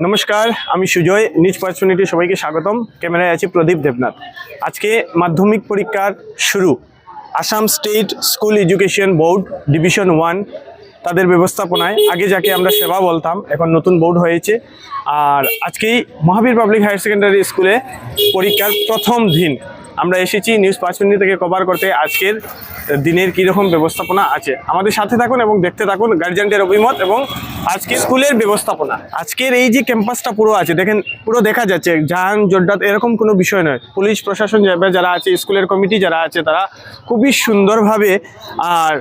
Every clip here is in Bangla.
নমস্কার, আমি সুজয়। নিউজ 5 মিনিটে সবাইকে স্বাগতম। ক্যামেরায় আছে প্রদীপ দেবনাথ। আজকে মাধ্যমিক পরীক্ষার শুরু। Assam state school education board division 1 তাদের ব্যবস্থাপনায়, আগে যাকে আমরা সেবা বলতাম, এখন নতুন বোর্ড হয়েছে। আর আজকেই মহাবীর পাবলিক হায়ার সেকেন্ডারি স্কুলে পরীক্ষার প্রথম দিন। আমরা এসেছি নিউজ 5 মিনিট থেকে কভার করতে আজকের দিনের কীরকম ব্যবস্থাপনা আছে। আমাদের সাথে থাকুন এবং দেখতে থাকুন গার্জিয়ানদের অভিমত এবং আজকে স্কুলের ব্যবস্থাপনা। আজকের এই যে ক্যাম্পাসটা পুরো আছে, দেখেন, পুরো দেখা যাচ্ছে যান জড্ডাত এরকম কোনো বিষয় নয়। পুলিশ প্রশাসন যারা আছে, স্কুলের কমিটি যারা আছে, তারা খুবই সুন্দরভাবে আর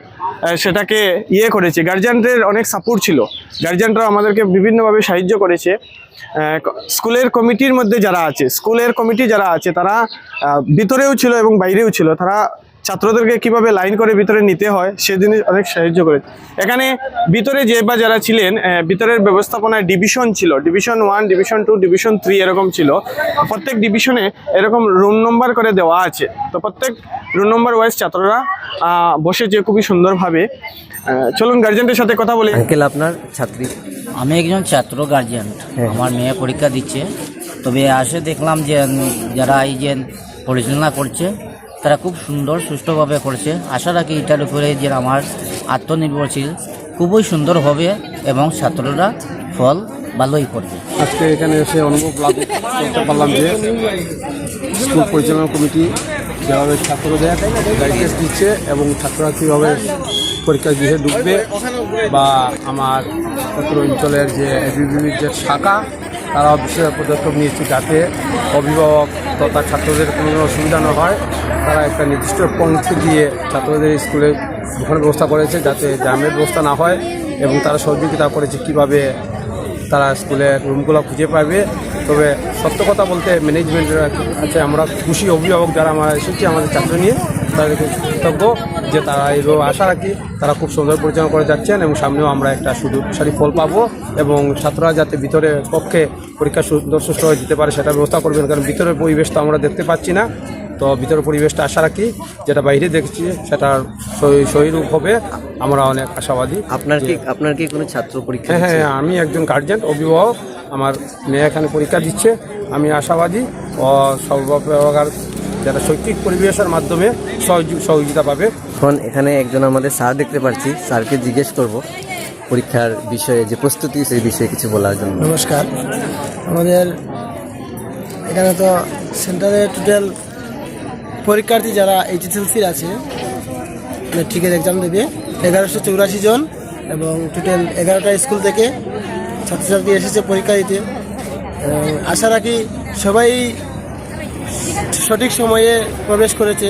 সেটাকে করেছে। গার্জিয়ানদের অনেক সাপোর্ট ছিল, গার্জিয়ানরাও আমাদেরকে বিভিন্নভাবে সাহায্য করেছে। স্কুলের কমিটির মধ্যে যারা আছে, স্কুলের কমিটি যারা আছে, তারা ভিতরেও ছিল এবং বাইরেও ছিল। তারা ছাত্রদেরকে কিভাবে লাইন করে ভিতরে নিতে হয় সেদিন অনেক সাহায্য করে। এখানে ভিতরে যারা ছিলেন, ভিতরের ব্যবস্থাপনায় ডিভিশন ছিল, ডিভিশন 1, ডিভিশন 2, ডিভিশন 3 এরকম ছিল। প্রত্যেক ডিভিশনে এরকম রুম নম্বর করে দেওয়া আছে। তো প্রত্যেক রুম নম্বর ওয়াইজ ছাত্ররা বসেছে খুবই সুন্দরভাবে। চলুন গার্জিয়ানদের সাথে কথা বলি। আঙ্কেল, আপনার ছাত্রী? আমি একজন ছাত্র গার্জিয়ান। আমার মেয়ে পরীক্ষা দিচ্ছে, তবে আসে দেখলাম যে যারা এই যে পরিচালনা করছে তারা খুব সুন্দর সুষ্ঠুভাবে করছে। আশা রাখি এটার উপরে যে আমার আত্মনির্ভরশীল খুবই সুন্দর হবে এবং ছাত্ররা ফল ভালোই করবে। আজকে এখানে এসে অনুভব লাভ করতে পারলাম যে স্কুল পরিচালনা কমিটি যেভাবে ছাত্রদের গাইডেন্স দিচ্ছে এবং ছাত্ররা কীভাবে পরীক্ষার গৃহে ঢুকবে, বা আমার ছাত্র অঞ্চলের যে এবিবির যে শাখা, তারাও বিশেষ পদক্ষেপ নিয়েছে যাতে অভিভাবক তথা ছাত্রদের কোনো অসুবিধা না হয়। তারা একটা নির্দিষ্ট পৌঁছে দিয়ে ছাত্রদের স্কুলে ঢোকানোর ব্যবস্থা করেছে যাতে জ্যামের ব্যবস্থা না হয়, এবং তারা সহযোগিতা করেছে কীভাবে তারা স্কুলের রুমগুলো খুঁজে পাবে। তবে সত্য কথা বলতে ম্যানেজমেন্টের কাছে আমরা খুশি, অভিভাবক যারা আমরা এসেছি আমাদের ছাত্র নিয়ে, তাদেরকে কৃতজ্ঞ যে তারা এইভাবে আশা রাখি তারা খুব সুন্দর পরিচালনা করে যাচ্ছেন এবং সামনেও আমরা একটা সুদূরসারী ফল পাবো এবং ছাত্ররা যাতে ভিতরে পক্ষে পরীক্ষা সুন্দর সুষ্ঠু হয়ে দিতে পারে সেটা ব্যবস্থা করবেন। কারণ ভিতরের পরিবেশ তো আমরা দেখতে পাচ্ছি না, তো ভিতরের পরিবেশটা আশা রাখি যেটা বাইরে দেখছি সেটার সহিরূপ হবে, আমরা অনেক আশাবাদী। আপনার কি কোনো ছাত্র পরীক্ষা? হ্যাঁ, আমি একজন গার্জিয়ান, অভিভাবক। আমার মেয়ে এখানে পরীক্ষা দিচ্ছে। আমি আশাবাদী ও সর্বপ্রকার যারা শৈক্ষিক পরিবেশের মাধ্যমে সহযোগিতা পাবে। এখন এখানে একজন আমাদের স্যার দেখতে পাচ্ছি, স্যারকে জিজ্ঞেস করব পরীক্ষার বিষয়ে যে প্রস্তুতি, সেই বিষয়ে কিছু বলার জন্য। নমস্কার। আমাদের এখানে তো সেন্টারে টোটাল পরীক্ষার্থী যারা এইচএসএলসির আছে, মেট্রিকের এক্সাম দেবে 1184 জন, এবং টোটাল 11টা স্কুল থেকে ছাত্রছাত্রী এসেছে পরীক্ষা দিতে। আশা রাখি সবাই সঠিক সময়ে প্রবেশ করেছে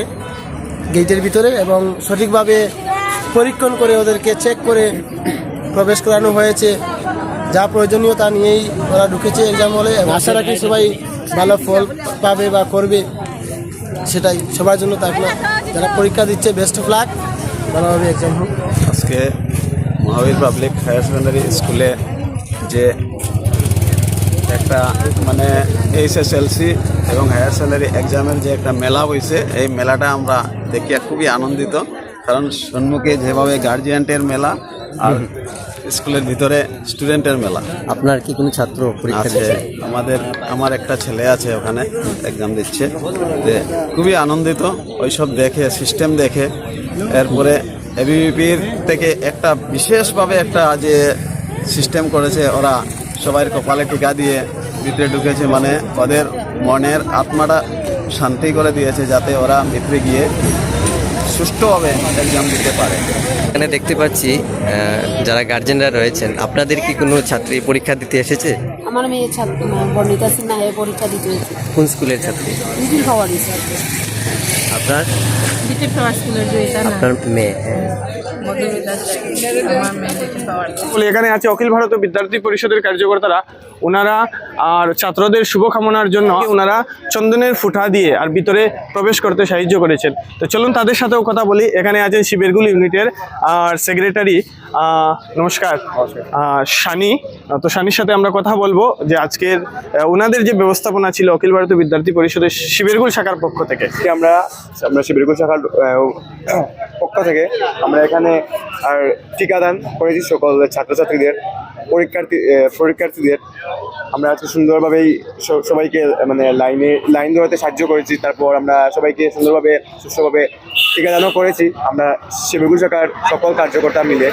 গেটের ভিতরে এবং সঠিকভাবে পরীক্ষণ করে ওদেরকে চেক করে প্রবেশ করানো হয়েছে। যা প্রয়োজনীয় তা নিয়েই ওরা ঢুকেছে এক্সাম হলে। আশা রাখি সবাই ভালো ফল পাবে বা করবে, সেটাই সবার জন্য থাকলো। যারা পরীক্ষা দিচ্ছে বেস্ট অফ লাক, ভালোভাবে এক্সাম হোক। আজকে মহাবীর পাবলিক হায়ার সেকেন্ডারি স্কুলে যে একটা মানে এইচএসএলসি এবং হায়ার সেকেন্ডারি এক্সামের যে একটা মেলা হয়েছে, এই মেলাটা আমরা দেখিয়া খুবই আনন্দিত। কারণ সম্মুখে যেভাবে গার্জিয়ানদের মেলা আর স্কুলের ভিতরে স্টুডেন্টের মেলা। আপনার কি কোনো ছাত্র পরীক্ষা দিচ্ছে? আমার একটা ছেলে আছে, ওখানে এক্সাম দিচ্ছে। যে খুবই আনন্দিত ওইসব দেখে, সিস্টেম দেখে। এরপরে এবিভিপির থেকে একটা বিশেষভাবে একটা যে সিস্টেম করেছে, ওরা সবাই কপালে টিকা দিয়ে ভিতরে ঢুকেছে, মানে ওদের মনের আত্মাটা শান্তি করে দিয়েছে যাতে ওরা ভিতরে গিয়ে সুষ্ঠুভাবে এক্সাম দিতে পারে। এখানে দেখতে পাচ্ছি যারা গার্জেনরা রয়েছেন, আপনাদের কি কোনো ছাত্রী পরীক্ষা দিতে এসেছে? আমার মেয়ে ছাত্র বর্ণিতা সিনহা পরীক্ষা দিতে এসেছে। কোন স্কুলের ছাত্রী? আপনার আপনার মেয়ে? এখানে আছে অখিল ভারতীয় বিদ্যার্থী পরিষদের কার্যকর্তারা। ওনারা আর ছাত্রদের শুভকামনার জন্য ওনারা চন্দনের ফুটা দিয়ে আর ভিতরে প্রবেশ করতে সাহায্য করেছেন। তো চলুন তাদের সাথেও কথা বলি। এখানে আছেন শিবেরগুল ইউনিটের আর সেক্রেটারি, নমস্কার, শানি। তো শানির সাথে আমরা কথা বলবো যে আজকের ওনাদের যে ব্যবস্থাপনা ছিল অখিল ভারতীয় বিদ্যার্থী পরিষদের শিবেরগুল শাখার পক্ষ থেকে। আমরা শিবেরগুল শাখার পক্ষ থেকে আমরা এখানে আর টিকাদান করেছি সকল ছাত্রছাত্রীদের পরীক্ষার্থীদের। আমরা আজকে সুন্দরভাবেই সবাইকে মানে লাইন ধরাতে সাহায্য করেছি। তারপর আমরা সবাইকে সুন্দরভাবে সুস্থভাবে টিকাদানও করেছি আমরা সেবগুল শাখার সকল কার্যকর্তা মিলে।